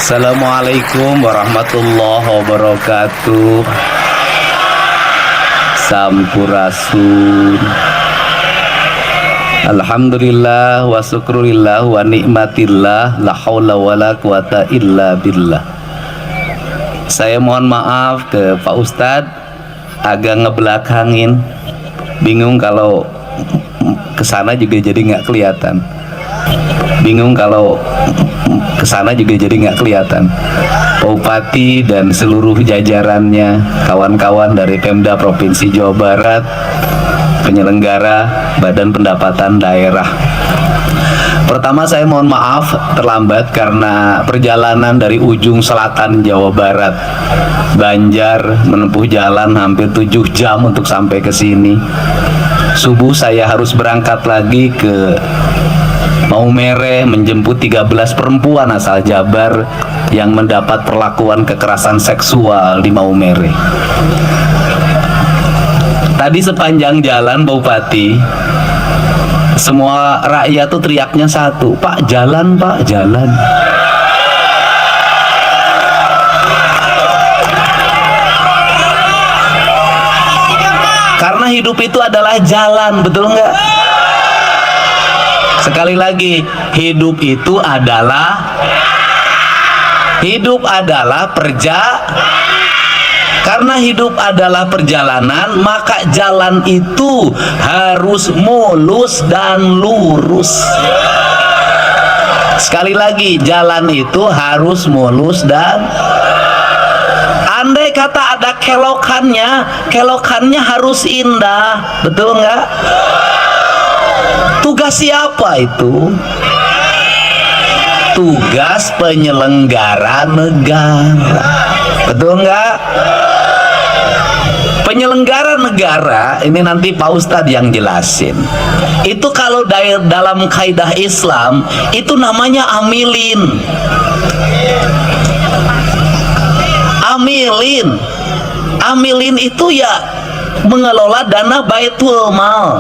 Assalamualaikum warahmatullahi wabarakatuh. Sampurasun. Alhamdulillah wa syukurillah wa nikmatillah, la haula wala quwata illa billah. Saya mohon maaf ke Pak Ustadz, agak ngebelakangin, bingung kalau kesana juga jadi nggak kelihatan. Bingung kalau kesana juga jadi nggak kelihatan. Pak Bupati dan seluruh jajarannya, kawan-kawan dari Pemda Provinsi Jawa Barat, penyelenggara Badan Pendapatan Daerah. Pertama saya mohon maaf terlambat karena perjalanan dari ujung selatan Jawa Barat, Banjar, menempuh jalan hampir 7 jam untuk sampai ke sini. Subuh saya harus berangkat lagi ke Maumere menjemput 13 perempuan asal Jabar yang mendapat perlakuan kekerasan seksual di Maumere. Tadi sepanjang jalan Pak Bupati, semua rakyat tuh teriaknya satu, Pak jalan, Pak jalan. Karena hidup itu adalah jalan, betul nggak? Sekali lagi, hidup adalah karena hidup adalah perjalanan, maka jalan itu harus mulus dan lurus. Sekali lagi, jalan itu harus mulus dan andai kata ada kelokannya harus indah, betul nggak? Tugas siapa itu? Tugas penyelenggara negara, betul nggak? Penyelenggara negara ini nanti Pak Ustadz yang jelasin. Itu kalau dalam kaidah Islam itu namanya amilin. Amilin itu ya mengelola dana Baitul Mal.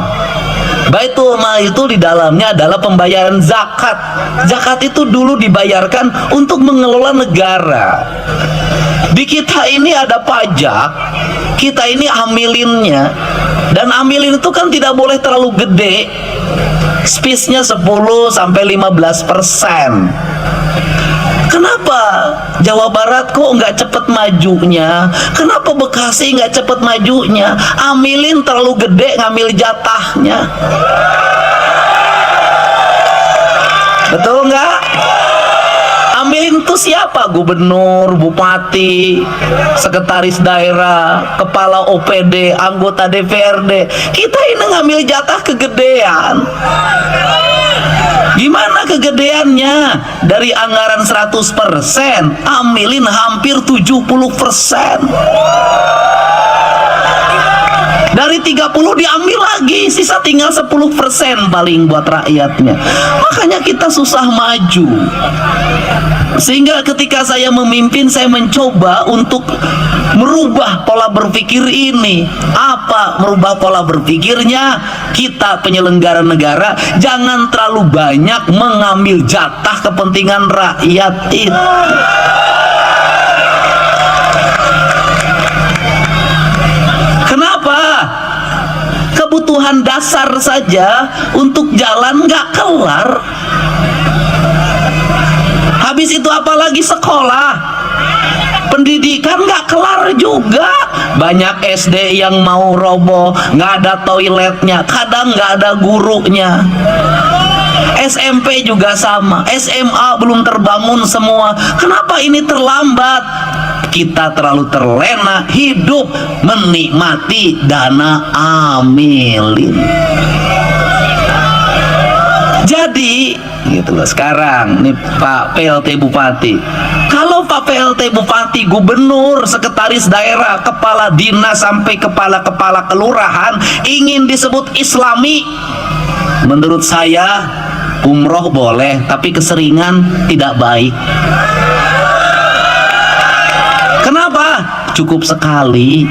Baitul Mal itu di dalamnya adalah pembayaran zakat. Zakat itu dulu dibayarkan untuk mengelola negara. Di kita ini ada pajak, kita ini amilinnya. Dan amilin itu kan tidak boleh terlalu gede. Space-nya 10-15%. Kenapa Jawa Barat kok nggak cepet majunya? Kenapa Bekasi nggak cepet majunya? Amilin terlalu gede ngambil jatahnya. Betul nggak? Amilin itu siapa? Gubernur, bupati, sekretaris daerah, kepala OPD, anggota DPRD. Kita ini ngambil jatah kegedean. Gimana kegedeannya? Dari anggaran 100%, amilin hampir 70%. Dari 30 diambil lagi, sisa tinggal 10% paling buat rakyatnya. Makanya kita susah maju. Sehingga ketika saya memimpin, saya mencoba untuk merubah pola berpikir ini. Apa merubah pola berpikirnya? Kita penyelenggara negara jangan terlalu banyak mengambil jatah kepentingan rakyat itu. Kenapa? Kebutuhan dasar saja untuk jalan nggak kelar. Habis itu apalagi sekolah, pendidikan nggak kelar juga. Banyak SD yang mau roboh, nggak ada toiletnya, kadang nggak ada gurunya. SMP juga sama, SMA belum terbangun semua. Kenapa ini terlambat? Kita terlalu terlena hidup menikmati dana amilin. Jadi gitu loh. Sekarang nih Pak PLT Bupati, kalau Pak PLT Bupati, gubernur, sekretaris daerah, kepala dinas sampai kepala kelurahan ingin disebut Islami, menurut saya umroh boleh, tapi keseringan tidak baik. Kenapa? Cukup sekali.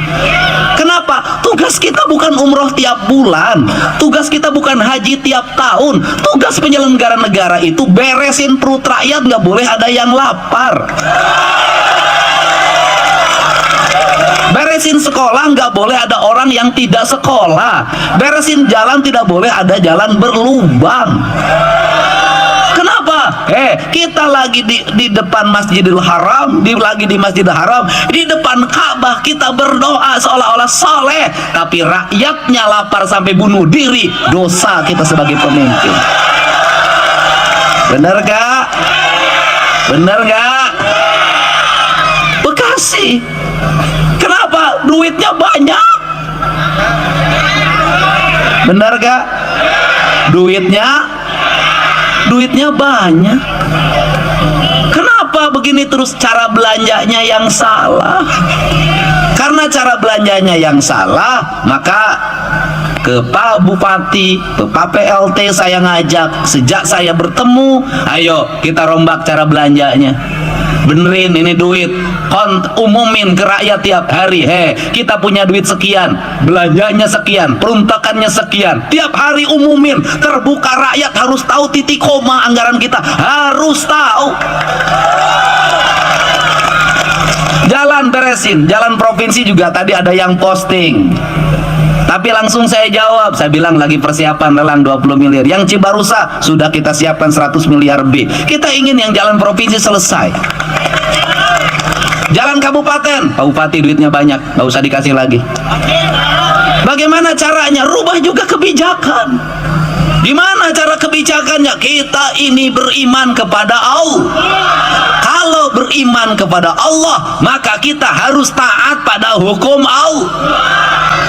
Kenapa? Tugas kita bukan umroh tiap bulan, tugas kita bukan haji tiap tahun. Tugas penyelenggara negara itu beresin perut rakyat, nggak boleh ada yang lapar. Beresin sekolah, nggak boleh ada orang yang tidak sekolah. Beresin jalan, tidak boleh ada jalan berlubang. Kenapa? Kita lagi di depan Masjidil Haram, lagi di Masjidil Haram, di depan Ka'bah kita berdoa seolah-olah soleh, tapi rakyatnya lapar sampai bunuh diri. Dosa kita sebagai pemimpin. Bener gak? Bener gak? Bekasi, kenapa? Duitnya banyak. Bener gak? Duitnya banyak. Kenapa begini terus? Cara belanjanya yang salah. Karena cara belanjanya yang salah, maka ke Pak Bupati, ke Pak PLT saya ngajak. Sejak saya bertemu, ayo kita rombak cara belanjanya. Benerin ini duit, umumin ke rakyat tiap hari. Kita punya duit sekian, belanjanya sekian, peruntukannya sekian. Tiap hari umumin, terbuka, rakyat harus tahu titik koma anggaran kita, harus tahu. Jalan beresin, jalan provinsi juga tadi ada yang posting. Tapi langsung saya jawab, saya bilang lagi persiapan lelang 20 miliar. Yang Cibarusa sudah kita siapkan 100 miliar B. Kita ingin yang jalan provinsi selesai. Jalan kabupaten, Pak Bupati duitnya banyak, nggak usah dikasih lagi. Bagaimana caranya? Rubah juga kebijakan. Gimana cara kebijakannya? Kita ini beriman kepada Allah. Kalau beriman kepada Allah, maka kita harus taat pada hukum Allah.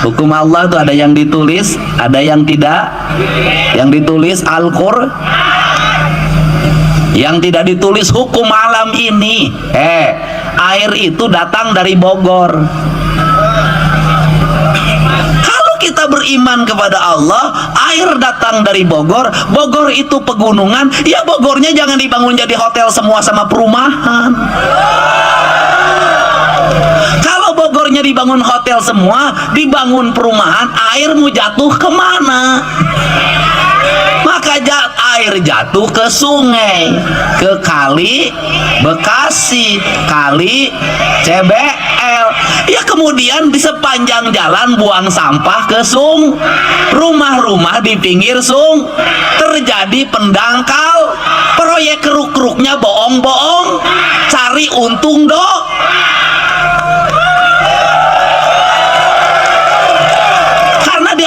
Hukum Allah itu ada yang ditulis, ada yang tidak. Yang ditulis Al-Qur'an, yang tidak ditulis hukum alam ini. Air itu datang dari Bogor. Kalau kita beriman kepada Allah, air datang dari Bogor. Bogor itu pegunungan, ya Bogornya jangan dibangun jadi hotel semua sama perumahan. Kalau Bogornya dibangun hotel semua, dibangun perumahan, air mau jatuh kemana? Maka air jatuh ke sungai, ke kali Bekasi, kali CBL. Ya kemudian di sepanjang jalan buang sampah ke rumah-rumah di pinggir terjadi pendangkal. Proyek keruk-keruknya bohong-bohong, cari untung dong.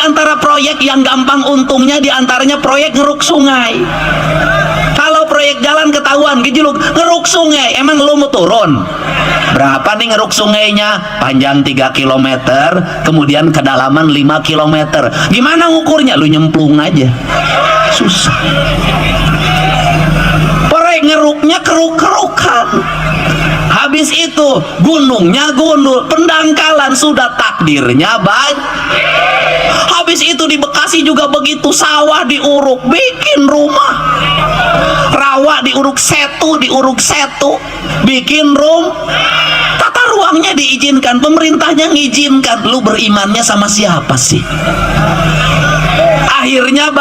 Antara proyek yang gampang untungnya diantaranya proyek ngeruk sungai. Kalau proyek jalan ketahuan gejolak ngeruk sungai, emang lo mau turun berapa nih ngeruk sungainya? Panjang 3 km, kemudian kedalaman 5 km. Gimana ngukurnya? Lu nyemplung aja, susah. Proyek ngeruknya keruk-kerukan. Habis itu gunungnya gundul, pendangkalan, sudah takdirnya banyak. Habis itu di Bekasi juga begitu, sawah diuruk, bikin rumah. Rawa diuruk setu, bikin tata ruangnya diizinkan, pemerintahnya ngizinkan. Lu berimannya sama siapa sih? Akhirnya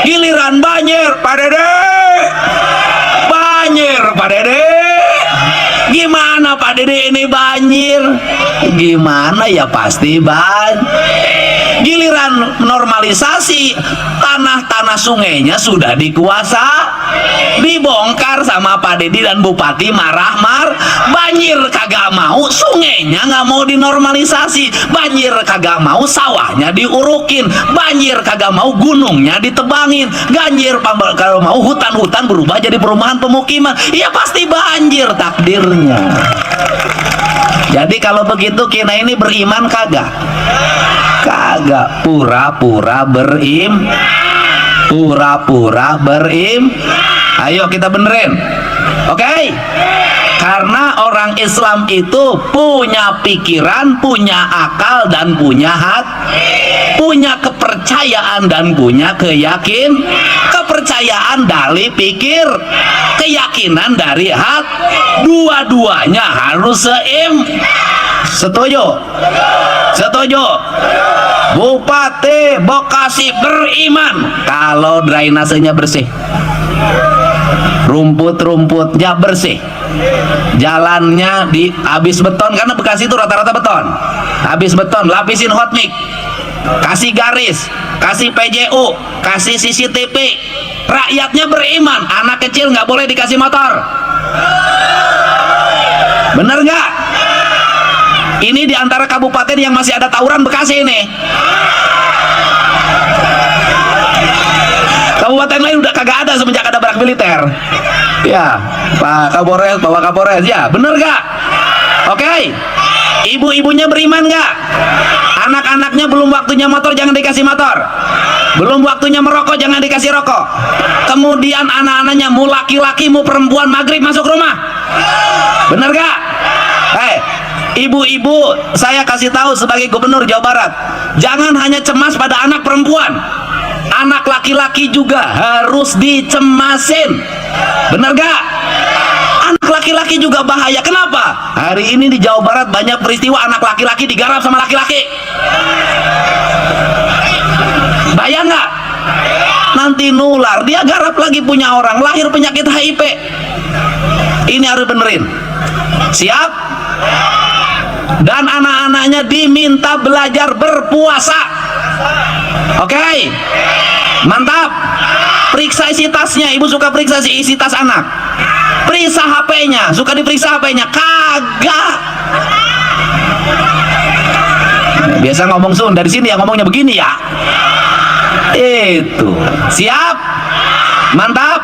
giliran banjir, Pak Dede. Banjir, Pak Dede. Gimana Pak Dede ini banjir? Gimana ya, pasti giliran normalisasi, tanah-tanah sungainya sudah dibongkar sama Pak Dedi dan Bupati marah-marah. Banjir kagak mau, sungainya nggak mau dinormalisasi. Banjir kagak mau, sawahnya diurukin. Banjir kagak mau, gunungnya ditebangin. Banjir kalau mau, hutan-hutan berubah jadi perumahan pemukiman. Ya pasti banjir takdirnya. Jadi kalau begitu kita ini beriman kagak? Kagak, pura-pura ayo kita benerin, oke? Karena orang Islam itu punya pikiran, punya akal, dan punya hati, punya kepercayaan dan punya kepercayaan dari pikir, keyakinan dari hati. Dua-duanya harus setuju? Bupati Bekasi beriman kalau drainasenya bersih, rumput-rumputnya bersih, jalannya habis beton, karena Bekasi itu rata-rata beton, habis beton, lapisin hot mix, kasih garis, kasih PJU, kasih CCTV, rakyatnya beriman, anak kecil nggak boleh dikasih motor. Bener nggak? Ini diantara kabupaten yang masih ada tawuran Bekasi ini. Kabupaten lain udah kagak ada semenjak ada barak militer. Ya, Pak Kapolres, Bapak Kapolres, ya bener gak? Oke, ibu-ibunya beriman gak? Anak-anaknya belum waktunya motor, jangan dikasih motor. Belum waktunya merokok, jangan dikasih rokok. Kemudian anak-anaknya mau laki-laki mau perempuan, maghrib masuk rumah. Bener gak? Ibu-ibu, saya kasih tahu sebagai gubernur Jawa Barat, jangan hanya cemas pada anak perempuan, anak laki-laki juga harus dicemasin. Bener gak? Anak laki-laki juga bahaya. Kenapa? Hari ini di Jawa Barat banyak peristiwa anak laki-laki digarap sama laki-laki. Bayang nggak? Nanti nular, dia garap lagi punya orang, lahir penyakit HIV. Ini harus benerin. Siap? Dan anak-anaknya diminta belajar berpuasa. Oke? Mantap. Periksa isi tasnya. Ibu suka periksa isi tas anak. Periksa HP-nya. Suka diperiksa HP-nya? Kagak. Biasa ngomong Sun, dari sini ya ngomongnya begini ya. Itu. Siap? Mantap.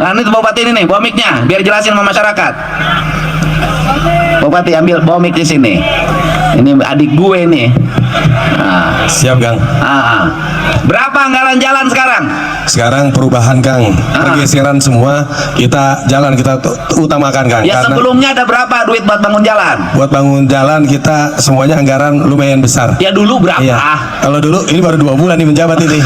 Nah, ini Bupati ini nih, bawa mic-nya biar jelasin sama masyarakat. Bupati ambil bawa mic di sini. Ini adik gue nih. Nah. Siap, Kang. Berapa anggaran jalan sekarang? Sekarang perubahan, Kang. Pergeseran semua kita jalan kita utamakan, Kang. Ya, karena sebelumnya ada berapa duit buat bangun jalan? buat bangun jalan kita semuanya anggaran lumayan besar. Ya dulu berapa? Iya. Kalau dulu ini baru 2 bulan nih menjabat ini.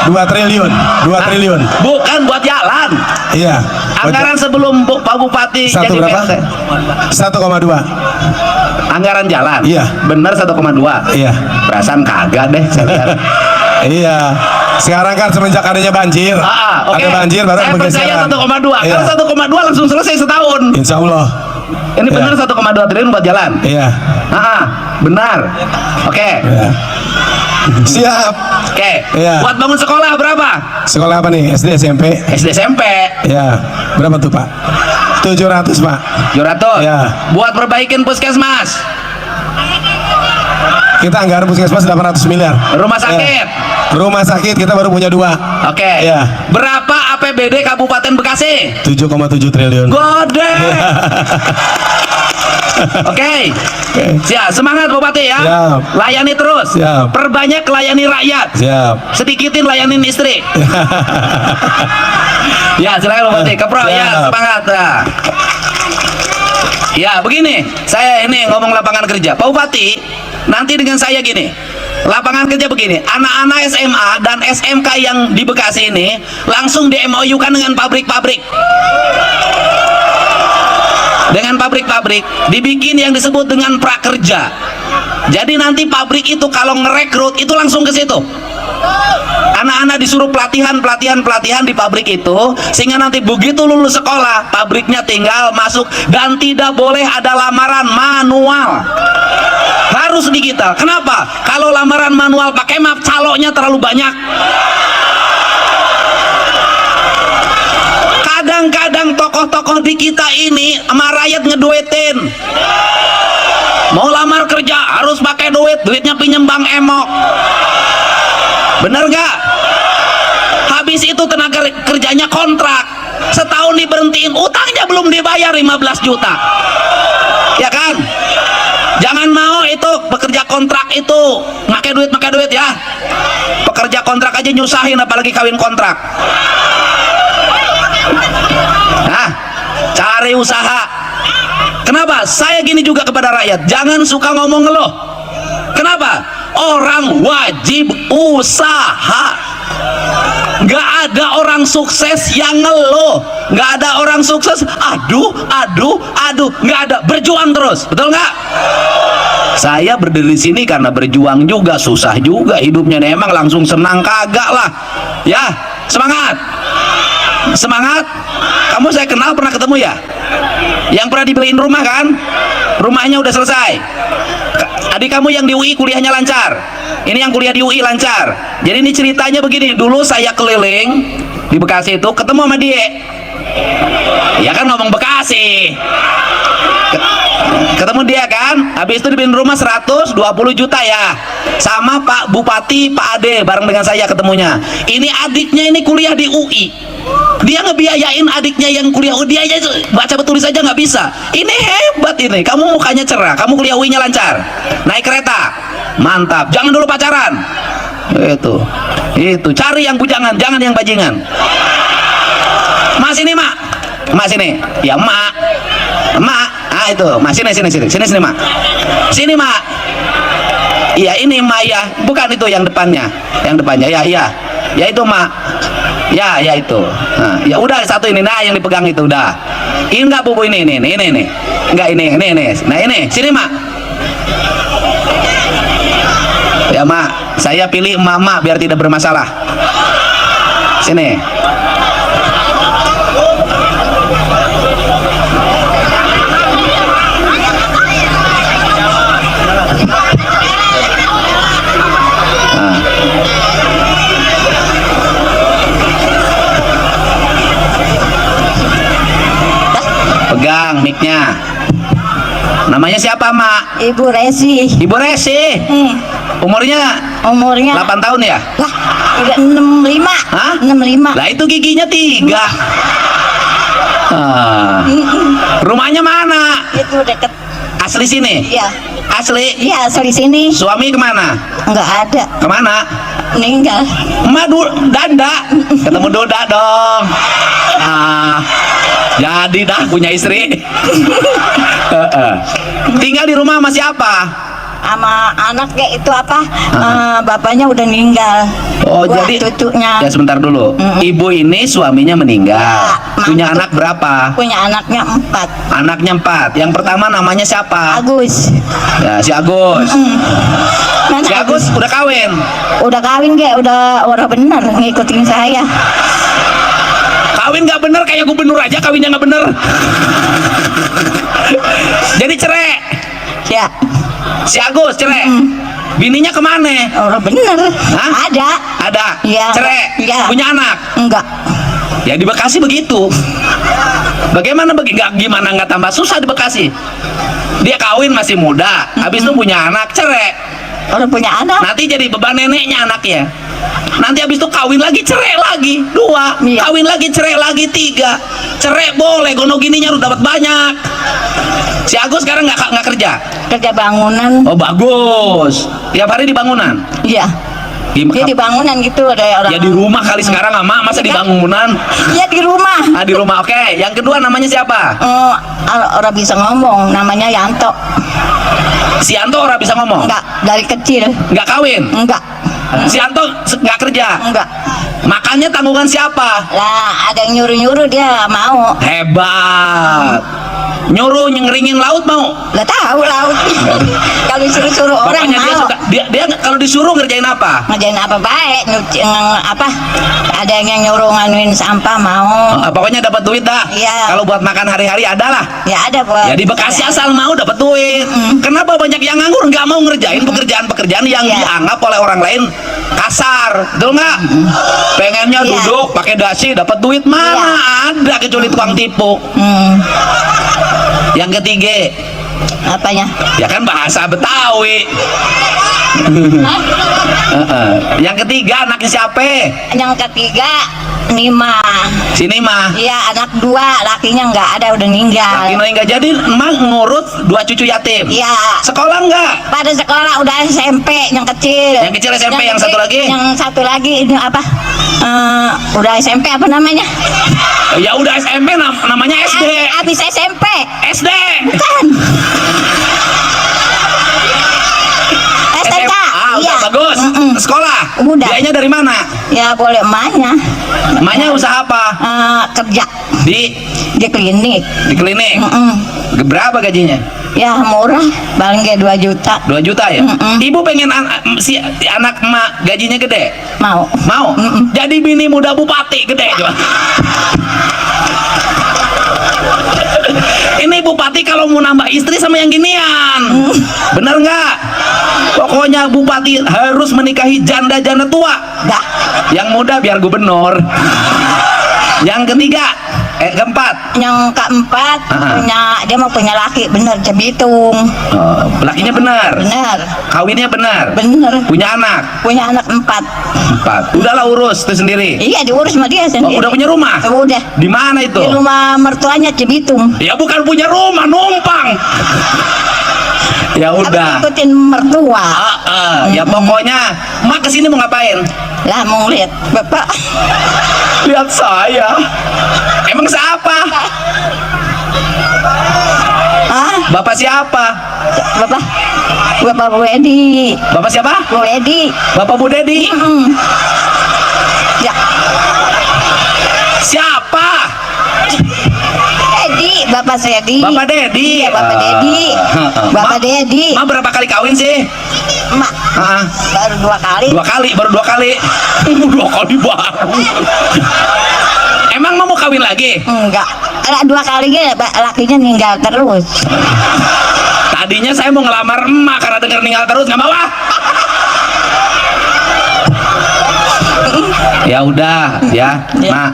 2 triliun, 2 triliun. Bukan buat jalan. Iya. Anggaran sebelum Pak Bupati Satu jadi berapa? PLT. 1,2. Anggaran jalan. Iya. Bener 1,2. Iya. Perasaan kagak deh saya lihat. Iya. Sekarang kan semenjak adanya banjir. Oke. Ada banjir baru saya percaya 1,2. Iya. Kalau 1,2 langsung selesai setahun. Insya Allah. Ini bener Iya. 1,2 triliun buat jalan. Iya. Benar. Oke. Iya. Siap. Oke. Iya. Buat bangun sekolah berapa? Sekolah apa nih? SD, SMP? SD SMP. Ya. Berapa tuh, Pak? 700, Pak. 700. Ya. Buat perbaikin puskesmas. Kita anggaran puskesmas 800 miliar. Rumah sakit. Ya. Rumah sakit kita baru punya 2. Oke. Ya. Berapa APBD Kabupaten Bekasi? 7,7 triliun. Gede. Oke. Siap, semangat Bupati ya. Siap. Layani terus. Siap. Perbanyak layani rakyat. Siap. Sedikitin layanin istri. Ya, silakan Bupati. Kepro ya, Siap. semangat. Ya, begini. Saya ini ngomong lapangan kerja. Pak Bupati, nanti dengan saya gini. Lapangan kerja begini, anak-anak SMA dan SMK yang di Bekasi ini langsung di MOU-kan dengan pabrik-pabrik. Dengan pabrik-pabrik dibikin yang disebut dengan prakerja. Jadi nanti pabrik itu kalau ngerekrut itu langsung ke situ. Anak-anak disuruh pelatihan di pabrik itu, sehingga nanti begitu lulus sekolah, pabriknya tinggal masuk dan tidak boleh ada lamaran manual. Harus digital. Kenapa? Kalau lamaran manual pakai map, caloknya terlalu banyak. Kadang-kadang tokoh-tokoh di kita ini sama rakyat ngeduetin. Mau lamar kerja harus pakai duit, duitnya pinjem Bang Emok. Bener gak? Habis itu tenaga kerjanya kontrak, setahun diberhentiin, utangnya belum dibayar 15 juta. Ya kan? Jangan mau itu pekerja kontrak itu pakai duit ya. Pekerja kontrak aja nyusahin, apalagi kawin kontrak. Nah, cari usaha. Kenapa? Saya gini juga kepada rakyat, jangan suka ngomong ngeluh. Kenapa? Orang wajib usaha. Gak ada orang sukses yang ngeluh. Gak ada orang sukses aduh. Gak ada, berjuang terus. Betul gak? Saya berdiri di sini karena berjuang juga, susah juga hidupnya. Nih, emang langsung senang kagak lah. Ya, semangat. Semangat. Kamu saya kenal, pernah ketemu ya? Yang pernah dibeliin rumah kan? Rumahnya udah selesai. Adik kamu yang di UI kuliahnya lancar. Ini yang kuliah di UI lancar. Jadi ini ceritanya begini. Dulu saya keliling di Bekasi itu ketemu sama dia. Ya kan ngomong Bekasi. Ketemu dia kan, habis itu dibeliin rumah 120 juta ya, sama Pak Bupati Pak Ade, bareng dengan saya ketemunya. Ini adiknya ini kuliah di UI, dia ngebiayain adiknya yang kuliah UI, dia aja baca tulis aja nggak bisa. Ini hebat ini, kamu mukanya cerah, kamu kuliah UI-nya lancar, naik kereta, mantap. Jangan dulu pacaran, itu cari yang bujangan, jangan yang bajingan. Mas ini mak, mas ini, ya mak, itu, mas sini mak, sini mak, iya ini mak ya, bukan itu yang depannya, ya itu mak, ya itu, nah, ya udah satu ini, nah yang dipegang itu udah, ini enggak bubu ini, enggak ini, nah ini, sini mak, ya mak, saya pilih mama biar tidak bermasalah, sini. Pegang mic-nya. Namanya siapa, Mak? Ibu Resi. Ibu Resi. Umurnya 8 tahun ya? Lah, 65. Hah? 65. Lah itu giginya 3. Rumahnya mana? Itu deket. Asli sini? Iya. Asli? Iya, asli sini. Suami kemana? Enggak ada. Kemana? Meninggal. Danda. Ketemu Doda dong. Jadi dah punya istri. Tinggal di rumah sama siapa? Sama anaknya itu apa? Bapaknya udah meninggal. Oh, Gua jadi cucunya. ya sebentar dulu. Ibu ini suaminya meninggal. Ya, Punya mantu. anak berapa? Punya anaknya 4. Anaknya 4. Yang pertama namanya siapa? Agus. Ya, si Agus. Mana Si Agus udah kawin. Udah kawin kayak udah orang bener ngikutin saya. Kawin nggak bener kayak gubernur aja kawinnya nggak bener. Jadi cerai. Ya, Si Agus cerai. Bininya kemana? orang bener. Hah? Ada. Iya. Cerai. Iya. Punya anak. Enggak. Ya di Bekasi begitu. Bagaimana gimana nggak tambah susah di Bekasi? Dia kawin masih muda, habis itu punya anak, cerai. Orang punya anak. Nanti jadi beban neneknya anaknya. Nanti habis itu kawin lagi, cerai lagi, 2. Iya. Kawin lagi, cerai lagi, 3. Cerai boleh, gono gininya udah dapat banyak. Si Agus sekarang nggak kerja. Kerja bangunan. Oh bagus. Tiap hari di bangunan. Iya. Dia di bangunan gitu ada orang. Ya di rumah kali sekarang ama, masa di bangunan? Iya di rumah. Di rumah. Oke. Yang kedua namanya siapa? Orang bisa ngomong, namanya Yanto. Si Anto orang bisa ngomong? Enggak, dari kecil. Nggak kawin? Enggak. Si Anto nggak kerja? Enggak. Makannya tanggungan siapa? Lah, ada yang nyuruh-nyuruh dia mau. Hebat. Nyuruh ngeringin laut mau? Lah tahu laut. Kalau disuruh-suruh orang Pokoknya dia mau. suka, dia kalau disuruh ngerjain apa? Ngerjain apa baik, nyuci apa? Ada yang nyuruh nganuin sampah mau. Pokoknya dapat duit dah. Iya. Kalau buat makan hari-hari ada lah. Ya ada buat. Ya di Bekasi asal mau dapat duit. Kenapa banyak yang nganggur nggak mau ngerjain pekerjaan-pekerjaan yang Iya. dianggap oleh orang lain kasar, betul nggak? Pengennya Iya. duduk pakai dasi dapat duit mana ada kecuali tukang tipu. Yang ketiga, Apanya? ya kan bahasa Betawi. Yang ketiga anaknya siapa? Yang ketiga Nima. Sini mah. Iya, anak 2, lakinya enggak ada, udah meninggal. Laki nggak jadi, emang ngurut 2 cucu yatim. Iya. Sekolah nggak? Pada sekolah udah SMP yang kecil. Yang kecil SMP, yang satu lagi? Yang satu lagi ini apa? Udah SMP apa namanya? Ya udah SMP namanya SD. Habis SMP. SD. Kan? STK. Udah bagus. Sekolah. Udah. Biayanya dari mana? Ya boleh emaknya. Emaknya usaha apa? Kerja Di di klinik. klinik. Mm-mm. Berapa gajinya? Ya murah, paling kayak 2 juta. 2 juta ya? Ibu pengen si anak emak gajinya gede? Mau. Mau? Jadi bini muda bupati gede juga. Ini bupati kalau mau nambah istri sama yang ginian. Bener nggak? Pokoknya bupati harus menikahi janda-janda tua. Dah. Yang muda biar gubernur. Yang ketiga, keempat. Yang keempat dia mau punya laki bener Cibitung. Oh, lakinya benar. Bener. Kawinnya benar. Bener. Punya anak. Punya anak 4. Udahlah urus itu sendiri. Iya diurus sama dia sendiri. Udah punya rumah? Udah. Di mana itu? Di rumah mertuanya Cibitung. Ya bukan punya rumah, numpang. Ya udah. Tapi ikutin mertua. Ya pokoknya mak kesini mau ngapain? Lah mau lihat bapak. Lihat saya. Emang siapa? Ah, Bapak siapa? bapak Bu Edi. Bapak siapa? Bu Edi. Bapak Bu Dedi. Ya, Siapa? Edi, bapak Dedi. Bapak Dedi. Iya, Bapak Dedi. Bapak Dedi. Ma berapa kali kawin sih? Mak, baru 2 kali. 2 kali, baru 2 kali. 2 kali baru. Emang mau kawin lagi? Enggak. Ada 2 kali lakinya ninggal terus. Tadinya saya mau ngelamar emak karena denger ninggal terus nggak mau ah. Ya udah ya, Mak.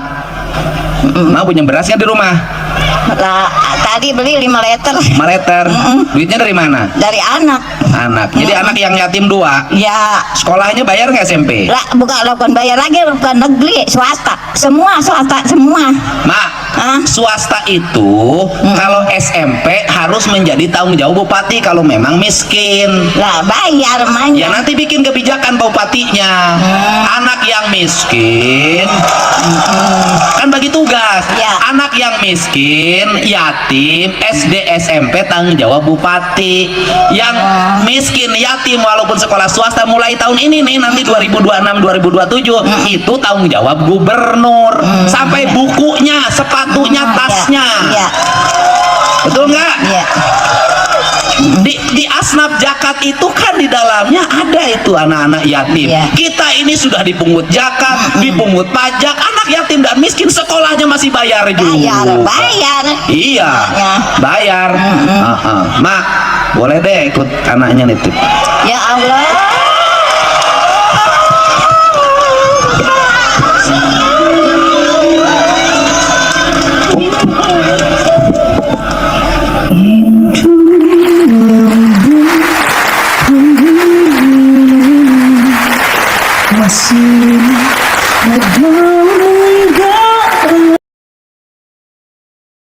Mak punya beras nggak di rumah? Lah, tadi beli 5 liter 5 liter. Duitnya dari mana? dari anak. Anak. Jadi anak yang yatim 2. Ya, Sekolahnya bayar nggak SMP? lah bukan bayar lagi, bukan negeri, swasta. Semua swasta semua. Mak, swasta itu kalau SMP harus menjadi tanggung jawab bupati kalau memang miskin. Lah bayar Ya mainnya. nanti bikin kebijakan bupatinya. Anak yang miskin kan bagi tugas. Ya. Anak yang miskin, yatim, SD, SMP tanggung jawab bupati. Yang miskin, yatim walaupun sekolah swasta mulai tahun ini nih nanti 2026 2027 itu tanggung jawab gubernur. Sampai bukunya, sepatunya, tasnya. Iya. Betul nggak? Iya. Di asnaf zakat itu kan di dalamnya ada itu anak-anak yatim. Iya. Kita ini sudah dipungut zakat, dipungut pajak, anak yatim dan miskin sekolahnya masih bayar juga. Bayar. Iya, Ya. bayar. Mak, boleh deh ikut anaknya nitip. Ya Allah.